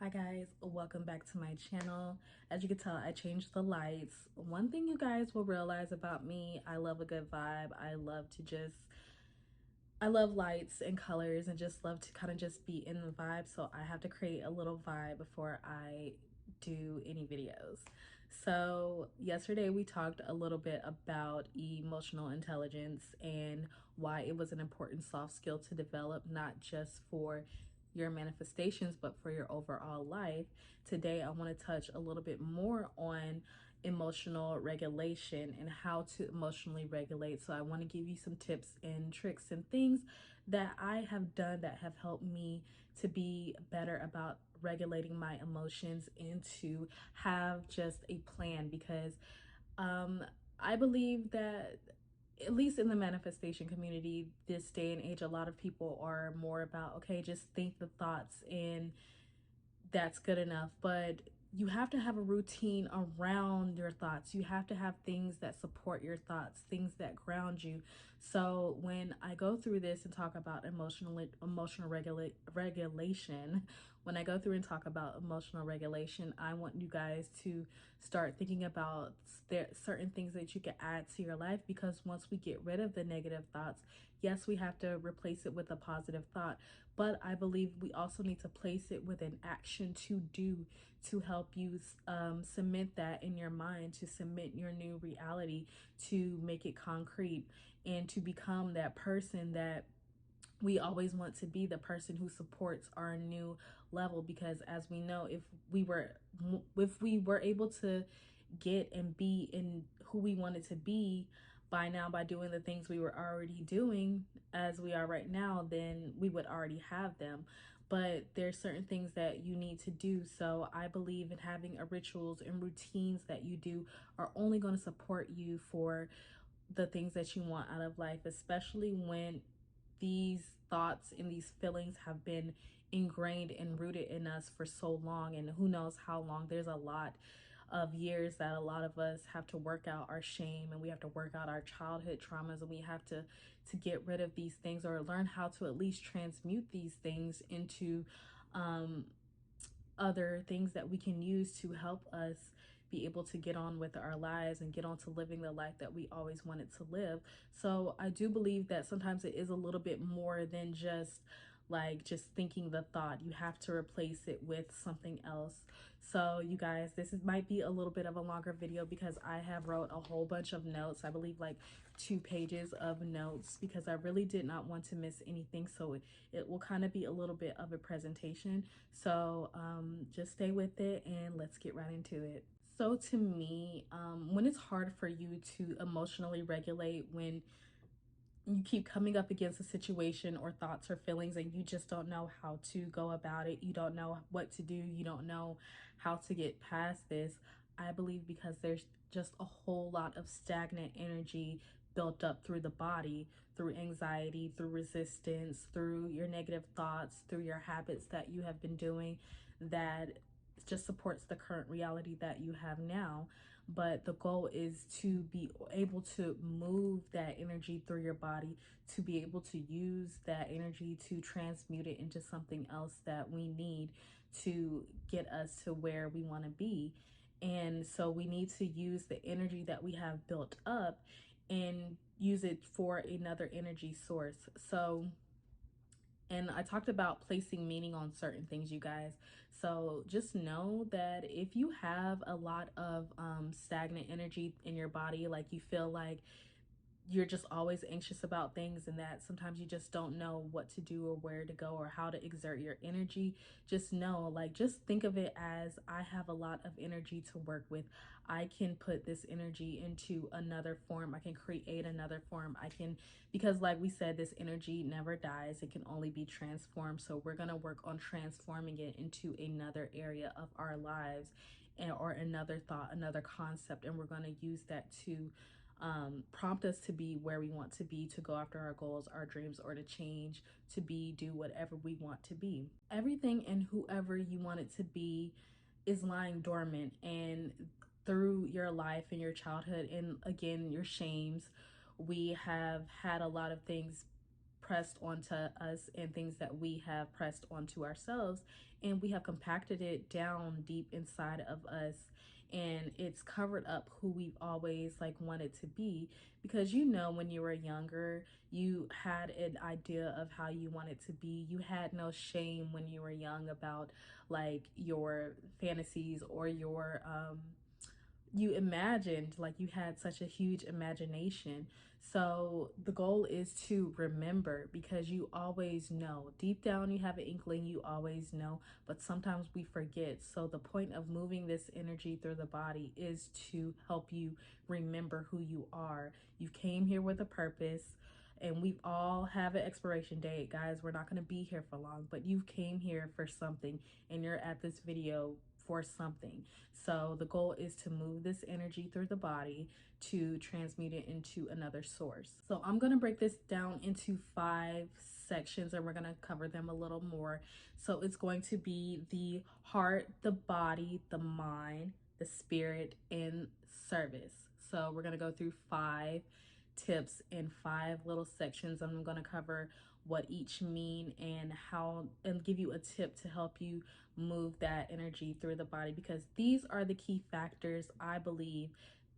Hi guys, welcome back to my channel. As you can tell, I changed the lights. One thing you guys will realize about me, I love a good vibe. I love lights and colors and just love to kind of just be in the vibe. So I have to create a little vibe before I do any videos. So yesterday we talked a little bit about emotional intelligence and why it was an important soft skill to develop, not just for your manifestations, but for your overall life. Today, I want to touch a little bit more on emotional regulation and how to emotionally regulate. So I want to give you some tips and tricks and things that I have done that have helped me to be better about regulating my emotions and to have just a plan because um I believe that at least in the manifestation community this day and age, a lot of people are more about, okay, just think the thoughts and that's good enough. But you have to have a routine around your thoughts. You have to have things that support your thoughts, things that ground you. So when I go through this and talk about regulation, when I go through and talk about emotional regulation, I want you guys to start thinking about certain things that you can add to your life, because once we get rid of the negative thoughts, yes, we have to replace it with a positive thought, but I believe we also need to place it with an action to do to help you cement that in your mind, to cement your new reality, to make it concrete, and to become that person that we always want to be, the person who supports our new level. Because as we know, if we were able to get and be in who we wanted to be by now, by doing the things we were already doing as we are right now, then we would already have them. But there's certain things that you need to do. So I believe in having a rituals and routines that you do are only going to support you for the things that you want out of life, especially when these thoughts and these feelings have been ingrained and rooted in us for so long, and who knows how long. There's a lot of years that a lot of us have to work out our shame, and we have to work out our childhood traumas, and we have to get rid of these things, or learn how to at least transmute these things into um other things that we can use to help us be able to get on with our lives and get on to living the life that we always wanted to live. So I do believe that sometimes it is a little bit more than just thinking the thought. You have to replace it with something else. So you guys, might be a little bit of a longer video because I have wrote a whole bunch of notes. I believe like 2 pages of notes, because I really did not want to miss anything. So it will kind of be a little bit of a presentation. So just stay with it and let's get right into it. So to me, when it's hard for you to emotionally regulate, when you keep coming up against a situation or thoughts or feelings and you just don't know how to go about it, you don't know what to do, you don't know how to get past this, I believe because there's just a whole lot of stagnant energy built up through the body, through anxiety, through resistance, through your negative thoughts, through your habits that you have been doing, that just supports the current reality that you have now. But the goal is to be able to move that energy through your body, to be able to use that energy to transmute it into something else that we need to get us to where we want to be. And so we need to use the energy that we have built up and use it for another energy source. And I talked about placing meaning on certain things, you guys. So just know that if you have a lot of stagnant energy in your body, like you feel like you're just always anxious about things, and that sometimes you just don't know what to do or where to go or how to exert your energy, just know, like, just think of it as, I have a lot of energy to work with. I can put this energy into another form. I can create another form. I can, because like we said, this energy never dies. It can only be transformed. So we're going to work on transforming it into another area of our lives, or another thought, another concept, and we're going to use that to prompt us to be where we want to be, to go after our goals, our dreams, or to change, to do whatever we want to be. Everything and whoever you want it to be is lying dormant, and through your life and your childhood, and again, your shames, we have had a lot of things pressed onto us and things that we have pressed onto ourselves, and we have compacted it down deep inside of us, and it's covered up who we've always like wanted to be. Because you know, when you were younger, you had an idea of how you wanted to be. You had no shame when you were young about like your fantasies or your you imagined, like you had such a huge imagination. So the goal is to remember, because you always know deep down, you have an inkling, you always know, but sometimes we forget. So the point of moving this energy through the body is to help you remember who you are. You came here with a purpose, and we all have an expiration date, guys. We're not going to be here for long, but you came here for something, and you're at this video for something. So the goal is to move this energy through the body to transmute it into another source. So I'm going to break this down into 5 sections, and we're going to cover them a little more. So it's going to be the heart, the body, the mind, the spirit, and service. So we're going to go through 5 tips in 5 little sections. I'm going to cover what each mean and how, and give you a tip to help you move that energy through the body, because these are the key factors, I believe,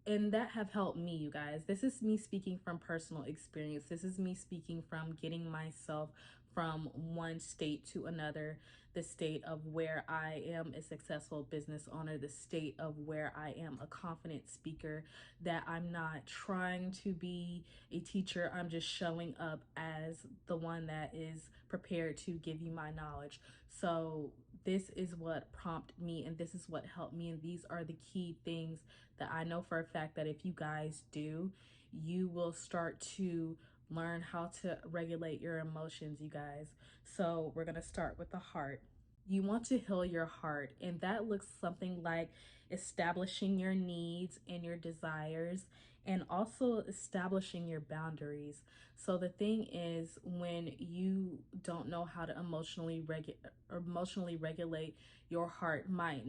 and that have helped me, you guys. This is me speaking from personal experience. This is me speaking from getting myself from one state to another, the state of where I am a successful business owner, the state of where I am a confident speaker, that I'm not trying to be a teacher. I'm just showing up as the one that is prepared to give you my knowledge. So this is what prompted me, and this is what helped me, and these are the key things that I know for a fact that if you guys do, you will start to learn how to regulate your emotions, you guys. So we're going to start with the heart. You want to heal your heart, and that looks something like establishing your needs and your desires, and also establishing your boundaries. So the thing is, when you don't know how to emotionally regulate, your heart might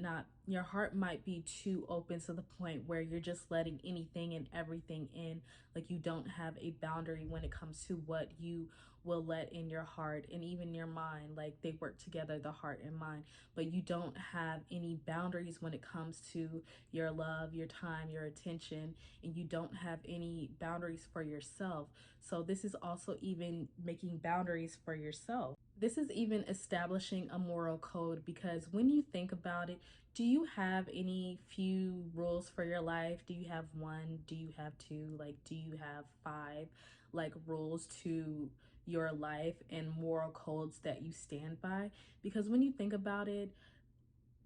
be too open to the point where you're just letting anything and everything in. Like, you don't have a boundary when it comes to what you will let in your heart and even your mind. Like, they work together, the heart and mind, but you don't have any boundaries when it comes to your love, your time, your attention, and you don't have any boundaries for yourself. So this is also even making boundaries for yourself. This is even establishing a moral code, because when you think about it, do you have any few rules for your life? Do you have one? Do you have two? Like, do you have 5 like rules to your life and moral codes that you stand by? Because when you think about it,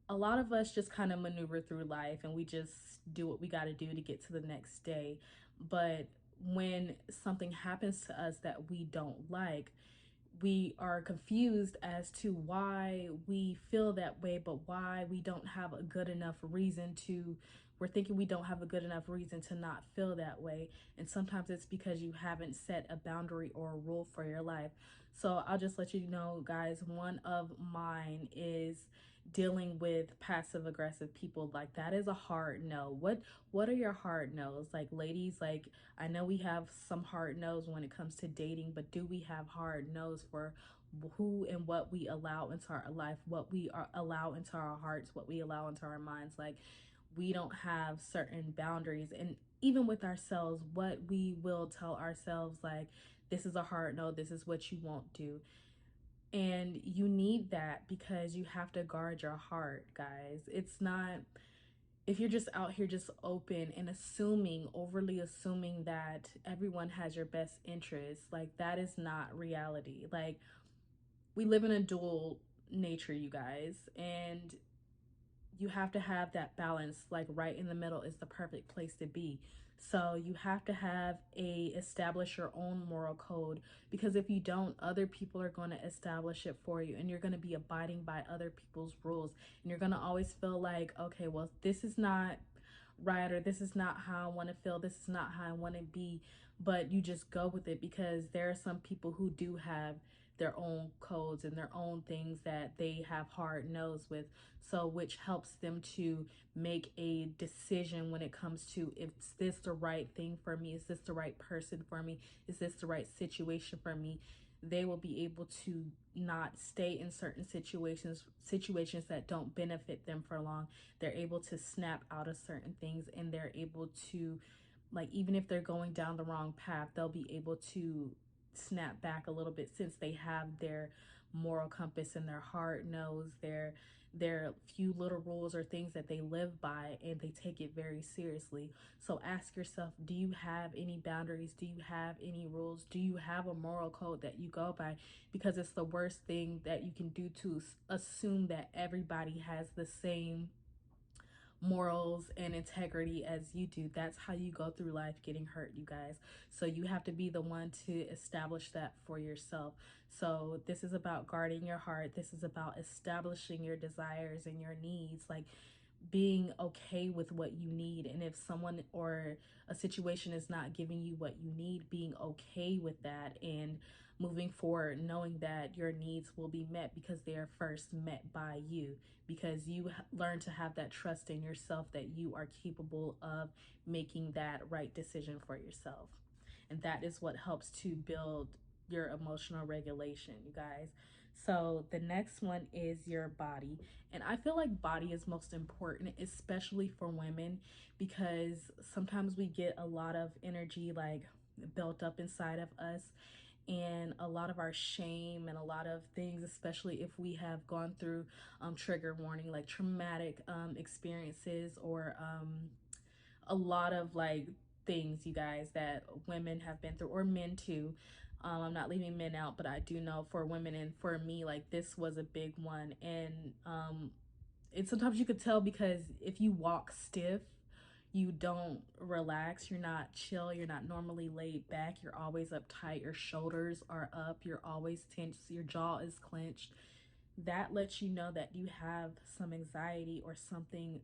a lot of us just kind of maneuver through life and we just do what we got to do to get to the next day. But when something happens to us that we don't like, we are confused as to why we feel that way, but why we don't have a good enough reason to, we're thinking we don't have a good enough reason to not feel that way. And sometimes it's because you haven't set a boundary or a rule for your life. So I'll just let you know, guys, one of mine is dealing with passive aggressive people. Like, that is a hard no. What are your hard no's? Like, ladies, like, I know we have some hard no's when it comes to dating, but do we have hard no's for who and what we allow into our life, what we allow into our hearts, what we allow into our minds? Like, we don't have certain boundaries, and even with ourselves, what we will tell ourselves, like, this is a hard no, this is what you won't do. And you need that, because you have to guard your heart, guys. It's not, if you're just out here just open and assuming, overly assuming that everyone has your best interests, like, that is not reality. Like, we live in a dual nature, you guys, and you have to have that balance. Like, right in the middle is the perfect place to be. So you have to establish your own moral code, because if you don't, other people are going to establish it for you, and you're going to be abiding by other people's rules, and you're going to always feel like, okay, well, this is not right, or this is not how I want to feel, this is not how I want to be. But you just go with it, because there are some people who do have their own codes and their own things that they have hard nose with. So which helps them to make a decision when it comes to, is this the right thing for me? Is this the right person for me? Is this the right situation for me? they will be able to not stay in certain situations that don't benefit them for long. They're able to snap out of certain things, and they're able to, like, even if they're going down the wrong path, they'll be able to snap back a little bit, since they have their moral compass, and their heart knows their few little rules or things that they live by, and they take it very seriously. So ask yourself, do you have any boundaries? Do you have any rules? Do you have a moral code that you go by? Because it's the worst thing that you can do to assume that everybody has the same morals and integrity as you do. That's how you go through life getting hurt, you guys. So you have to be the one to establish that for yourself. So this is about guarding your heart. This is about establishing your desires and your needs. Like, being okay with what you need, and if someone or a situation is not giving you what you need, being okay with that, and moving forward knowing that your needs will be met because they are first met by you, because you learn to have that trust in yourself that you are capable of making that right decision for yourself. And that is what helps to build your emotional regulation, you guys. So the next one is your body. And I feel like body is most important, especially for women, because sometimes we get a lot of energy like built up inside of us, and a lot of our shame and a lot of things, especially if we have gone through trigger warning, like traumatic experiences, or a lot of like things, you guys, that women have been through, or men too. I'm not leaving men out, but I do know for women, and for me, like, this was a big one. And it sometimes you could tell, because if you walk stiff, you don't relax, you're not chill, you're not normally laid back, you're always uptight, your shoulders are up, you're always tense, your jaw is clenched. That lets you know that you have some anxiety or something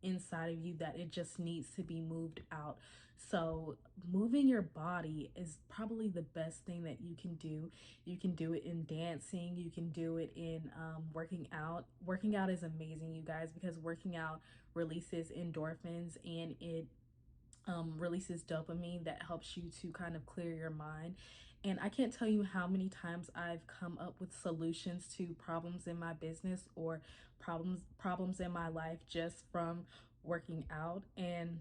inside of you that it just needs to be moved out. So moving your body is probably the best thing that you can do. You can do it in dancing, you can do it in working out. Working out is amazing, you guys, because working out releases endorphins, and it releases dopamine that helps you to kind of clear your mind. And I can't tell you how many times I've come up with solutions to problems in my business, or problems in my life, just from working out. And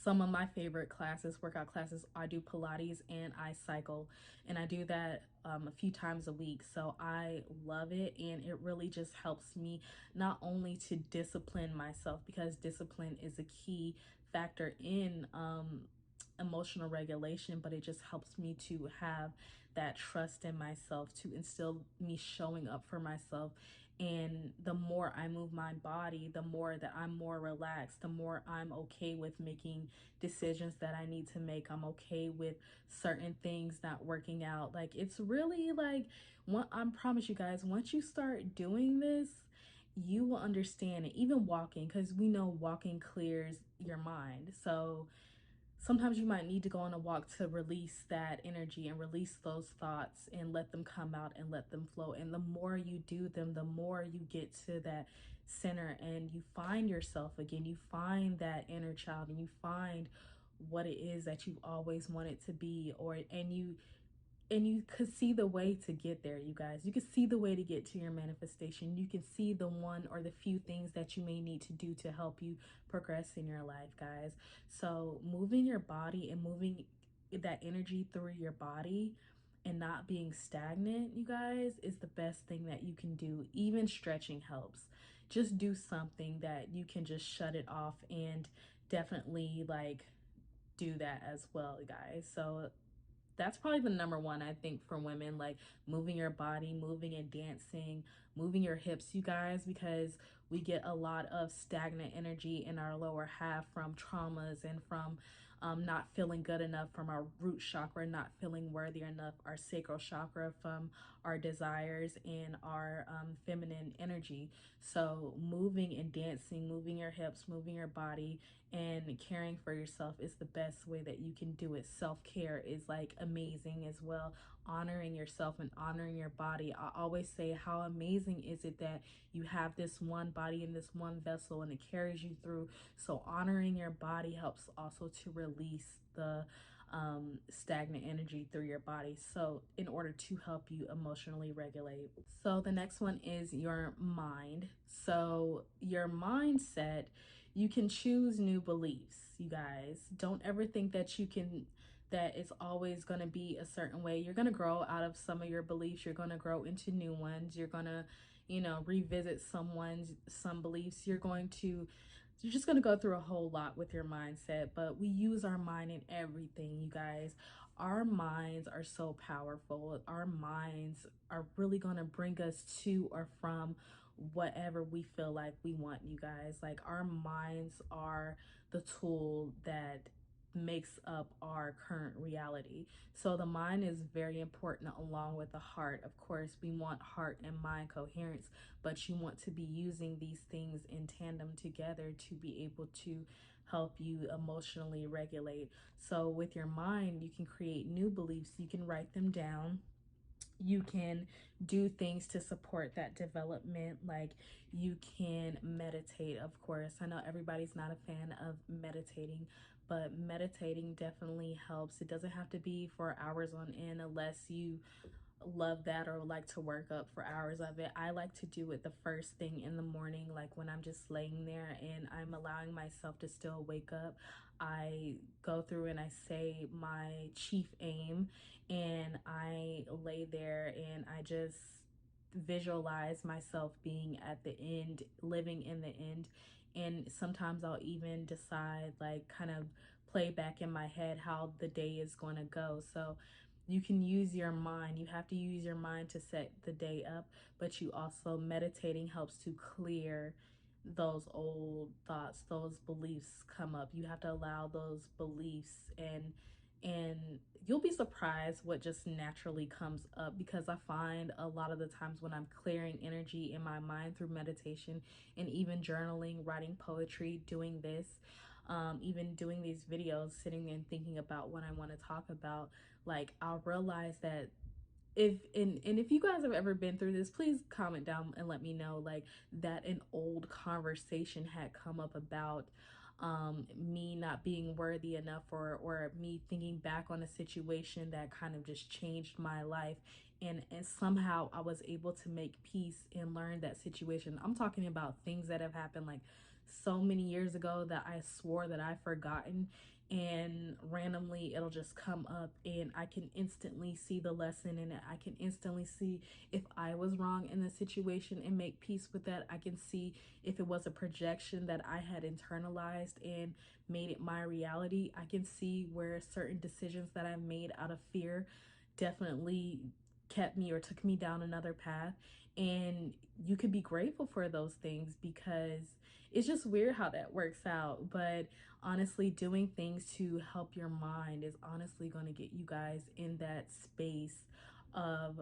some of my favorite classes, workout classes, I do Pilates and I cycle, and I do that a few times a week. So I love it, and it really just helps me not only to discipline myself, because discipline is a key factor in emotional regulation, but it just helps me to have that trust in myself, to instill me showing up for myself. And the more I move my body, the more that I'm more relaxed, the more I'm okay with making decisions that I need to make. I'm okay with certain things not working out. Like, it's really like, I promise you guys, once you start doing this, you will understand it. Even walking, because we know walking clears your mind. So sometimes you might need to go on a walk to release that energy and release those thoughts and let them come out and let them flow. And the more you do them, the more you get to that center, and you find yourself again. You find that inner child, and you find what it is that you've always wanted to be, or and you could see the way to get there, you guys. You could see the way to get to your manifestation. You can see the one or the few things that you may need to do to help you progress in your life, guys. So moving your body and moving that energy through your body and not being stagnant, you guys, is the best thing that you can do. Even stretching helps. Just do something that you can just shut it off, and definitely like do that as well, guys. So that's probably the number one, I think, for women, like moving your body, moving and dancing, moving your hips, you guys, because we get a lot of stagnant energy in our lower half from traumas, and from not feeling good enough, from our root chakra, not feeling worthy enough, our sacral chakra, from our desires and our feminine energy. So moving and dancing, moving your hips, moving your body, and caring for yourself is the best way that you can do it. Self-care is like amazing as well. Honoring yourself and honoring your body. I always say, how amazing is it that you have this one body and this one vessel, and it carries you through. So honoring your body helps also to release the stagnant energy through your body. So, in order to help you emotionally regulate. So, the next one is your mind. So, your mindset, you can choose new beliefs, you guys. Don't ever think that that it's always going to be a certain way. You're going to grow out of some of your beliefs, you're going to grow into new ones, you're going to, revisit some beliefs. You're just going to go through a whole lot with your mindset, but we use our mind in everything, you guys. Our minds are so powerful. Our minds are really going to bring us to or from whatever we feel like we want, you guys. Like, our minds are the tool that makes up our current reality. So the mind is very important along with the heart. Of course, we want heart and mind coherence, but you want to be using these things in tandem together to be able to help you emotionally regulate. So with your mind, you can create new beliefs, you can write them down, you can do things to support that development. Like, you can meditate. Of course, I know everybody's not a fan of meditating, but meditating definitely helps. It doesn't have to be for hours on end unless you love that or like to work up for hours of it. I like to do it the first thing in the morning, like when I'm just laying there and I'm allowing myself to still wake up. I go through and I say my chief aim, and I lay there and I just visualize myself being at the end, living in the end. And sometimes I'll even decide, like, kind of play back in my head how the day is going to go. So you can use your mind. You have to use your mind to set the day up, but you also, meditating helps to clear those old thoughts, those beliefs come up. You have to allow those beliefs, and you'll be surprised what just naturally comes up, because I find a lot of the times when I'm clearing energy in my mind through meditation and even journaling, writing poetry, doing this, even doing these videos, sitting there and thinking about what I want to talk about, like, I'll realize that if you guys have ever been through this, please comment down and let me know, like, that an old conversation had come up about me not being worthy enough, or me thinking back on a situation that kind of just changed my life, and somehow I was able to make peace and learn that situation. I'm talking about things that have happened like so many years ago that I swore that I've forgotten, and randomly it'll just come up and I can instantly see the lesson in it. I can instantly see if I was wrong in the situation and make peace with that. I can see if it was a projection that I had internalized and made it my reality. I can see where certain decisions that I made out of fear definitely kept me or took me down another path. And you could be grateful for those things, because it's just weird how that works out. But honestly, doing things to help your mind is honestly going to get you guys in that space of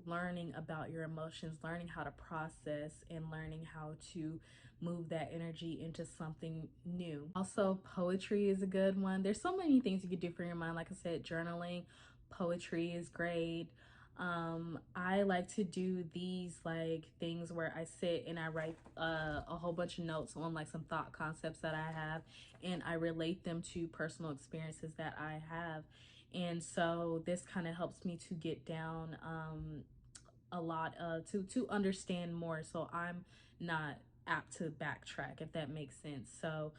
learning about your emotions, learning how to process, and learning how to move that energy into something new. Also, poetry is a good one. There's so many things you could do for your mind. Like I said, journaling, poetry is great. I like to do these like things where I sit and I write a whole bunch of notes on like some thought concepts that I have, and I relate them to personal experiences that I have. And so this kind of helps me to get down a lot of to understand more, so I'm not apt to backtrack, if that makes sense. So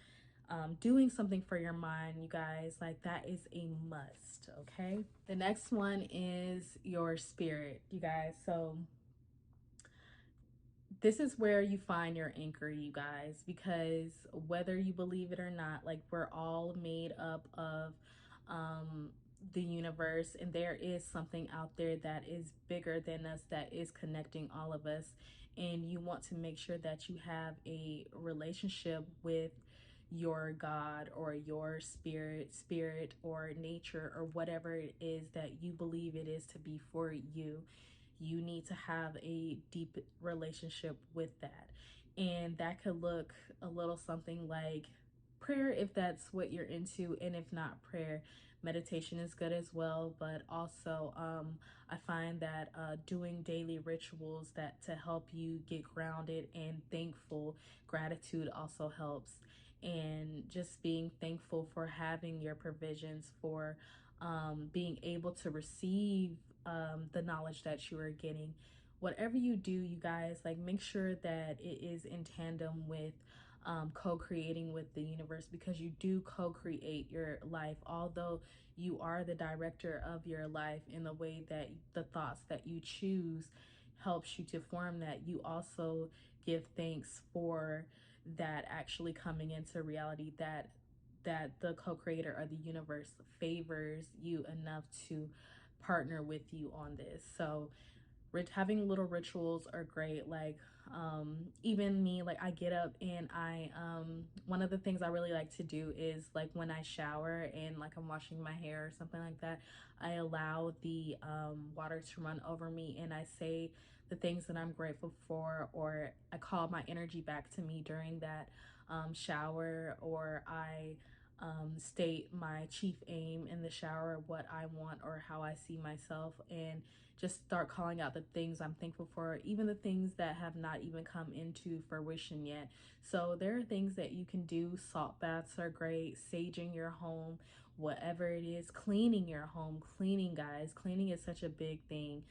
doing something for your mind, you guys, like, that is a must. Okay, the next one is your spirit, you guys. So this is where you find your anchor, you guys, because whether you believe it or not, like, we're all made up of the universe, and there is something out there that is bigger than us, that is connecting all of us. And you want to make sure that you have a relationship with your God or your spirit or nature, or whatever it is that you believe it is to be for you. You need to have a deep relationship with that. And that could look a little something like prayer, if that's what you're into. And if not prayer, meditation is good as well. But also, I find that doing daily rituals that to help you get grounded and thankful, gratitude also helps. And just being thankful for having your provisions, for being able to receive the knowledge that you are getting. Whatever you do, you guys, like make sure that it is in tandem with co-creating with the universe, because you do co-create your life. Although you are the director of your life in the way that the thoughts that you choose helps you to form that, you also give thanks for that actually coming into reality, that the co-creator or the universe favors you enough to partner with you on this. So having little rituals are great. Like even me, like I get up and I one of the things I really like to do is like when I shower and like I'm washing my hair or something like that, I allow the water to run over me and I say the things that I'm grateful for, or I call my energy back to me during that shower, or I state my chief aim in the shower, what I want or how I see myself, and just start calling out the things I'm thankful for, even the things that have not even come into fruition yet. So there are things that you can do. Salt baths are great, saging your home, whatever it is, cleaning your home. Cleaning, guys, cleaning is such a big thing.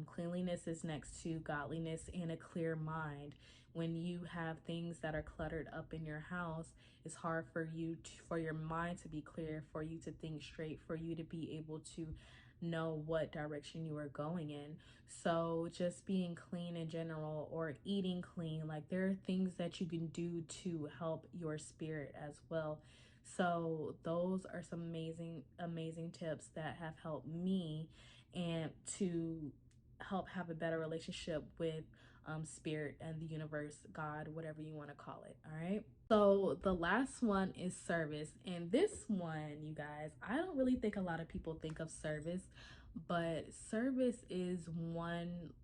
Cleanliness is next to godliness and a clear mind. When you have things that are cluttered up in your house, it's hard for you to, for your mind to be clear, for you to think straight, for you to be able to know what direction you are going in. So just being clean in general, or eating clean, like there are things that you can do to help your spirit as well. So those are some amazing tips that have helped me and to help have a better relationship with spirit and the universe, God, whatever you want to call it. All right. So the last one is service. And this one, you guys, I don't really think a lot of people think of service, but service is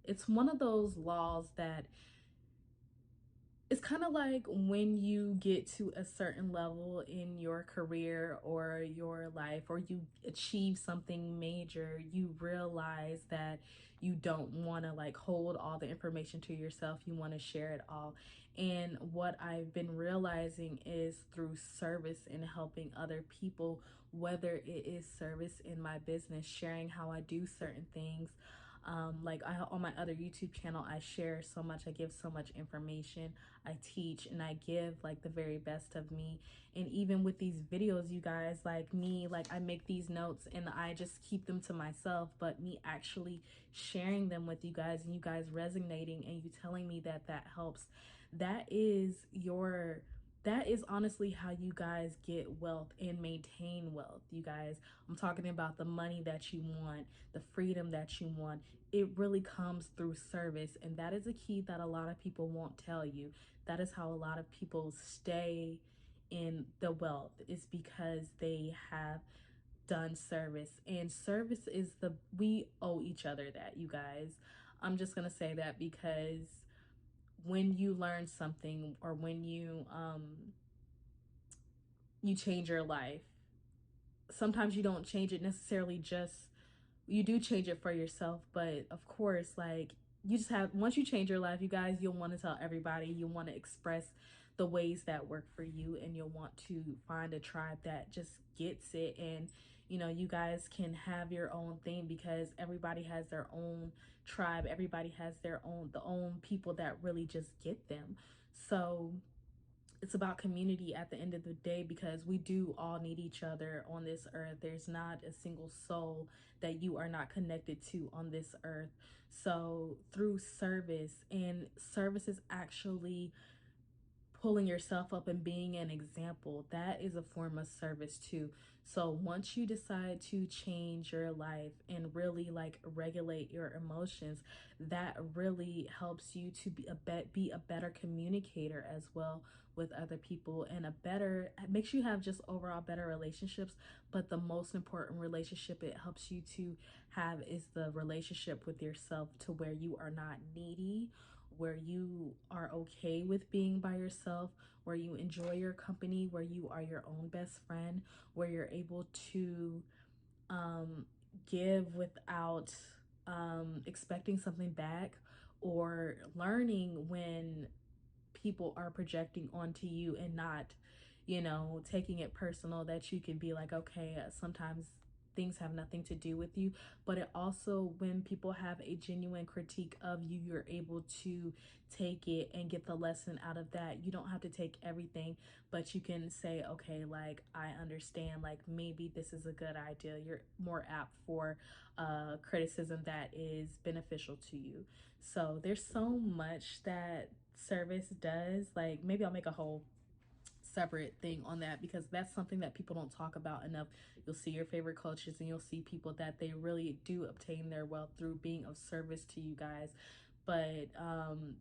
it's one of those laws that it's kind of like when you get to a certain level in your career or your life, or you achieve something major, you realize that you don't want to like hold all the information to yourself. You want to share it all. And what I've been realizing is through service and helping other people, whether it is service in my business, sharing how I do certain things. Like on my other YouTube channel, I share so much, I give so much information, I teach, and I give like the very best of me. And even with these videos, you guys, like me, like I make these notes and I just keep them to myself, but me actually sharing them with you guys and you guys resonating and you telling me that that helps, that is your that is honestly how you guys get wealth and maintain wealth, you guys. I'm talking about the money that you want, the freedom that you want. It really comes through service, and that is a key that a lot of people won't tell you. That is how a lot of people stay in the wealth, is because they have done service. And service is we owe each other that, you guys. I'm just gonna say that because when you learn something, or when you change your life, sometimes you don't change it necessarily just, you do change it for yourself, but of course, like you just have, once you change your life, you guys, you'll want to tell everybody, you want to express the ways that work for you, and you'll want to find a tribe that just gets it. And you guys can have your own thing, because everybody has their own tribe, everybody has the own people that really just get them. So it's about community at the end of the day, because we do all need each other on this earth. There's not a single soul that you are not connected to on this earth. So through service, and service is actually pulling yourself up and being an example, that is a form of service too. So once you decide to change your life and really like regulate your emotions, that really helps you to be a better communicator as well with other people, and makes you have just overall better relationships. But the most important relationship it helps you to have is the relationship with yourself, to where you are not needy, where you are okay with being by yourself, where you enjoy your company, where you are your own best friend, where you're able to um, give without expecting something back, or learning when people are projecting onto you and not taking it personal, that you can be like, okay, sometimes things have nothing to do with you. But it also, when people have a genuine critique of you, you're able to take it and get the lesson out of that. You don't have to take everything, but you can say, okay, like, I understand, like, maybe this is a good idea. You're more apt for criticism that is beneficial to you. So there's so much that service does. Like, maybe I'll make a whole separate thing on that, because that's something that people don't talk about enough. You'll see your favorite coaches and you'll see people that they really do obtain their wealth through being of service to you guys. But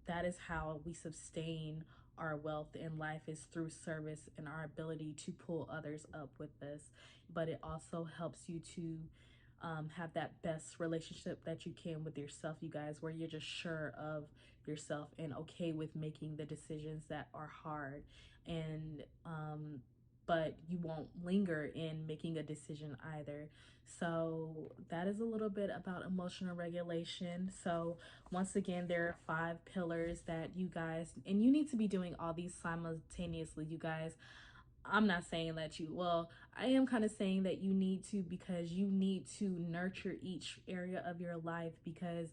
that is how we sustain our wealth in life, is through service and our ability to pull others up with us. But it also helps you to have that best relationship that you can with yourself, you guys, where you're just sure of yourself and okay with making the decisions that are hard. And but you won't linger in making a decision either. So that is a little bit about emotional regulation. So once again, there are 5 pillars that you guys, and you need to be doing all these simultaneously, you guys. I'm not saying that you, well, I am kind of saying that you need to, because you need to nurture each area of your life, because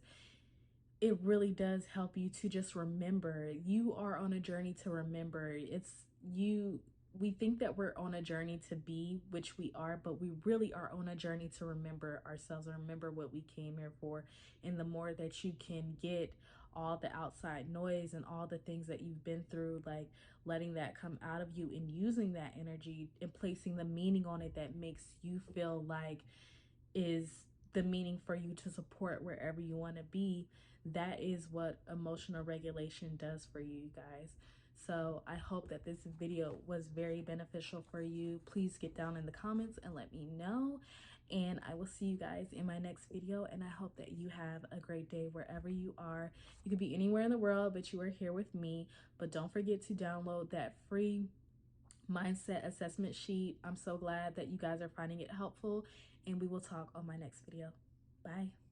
it really does help you to just remember. You are on a journey to remember. It's you. We think that we're on a journey to be, which we are, but we really are on a journey to remember ourselves and remember what we came here for. And the more that you can get all the outside noise and all the things that you've been through, like letting that come out of you and using that energy and placing the meaning on it that makes you feel like is the meaning for you to support wherever you want to be, that is what emotional regulation does for you guys. So I hope that this video was very beneficial for you. Please get down in the comments and let me know. And I will see you guys in my next video. And I hope that you have a great day wherever you are. You could be anywhere in the world, but you are here with me. But don't forget to download that free mindset assessment sheet. I'm so glad that you guys are finding it helpful, and we will talk on my next video. Bye.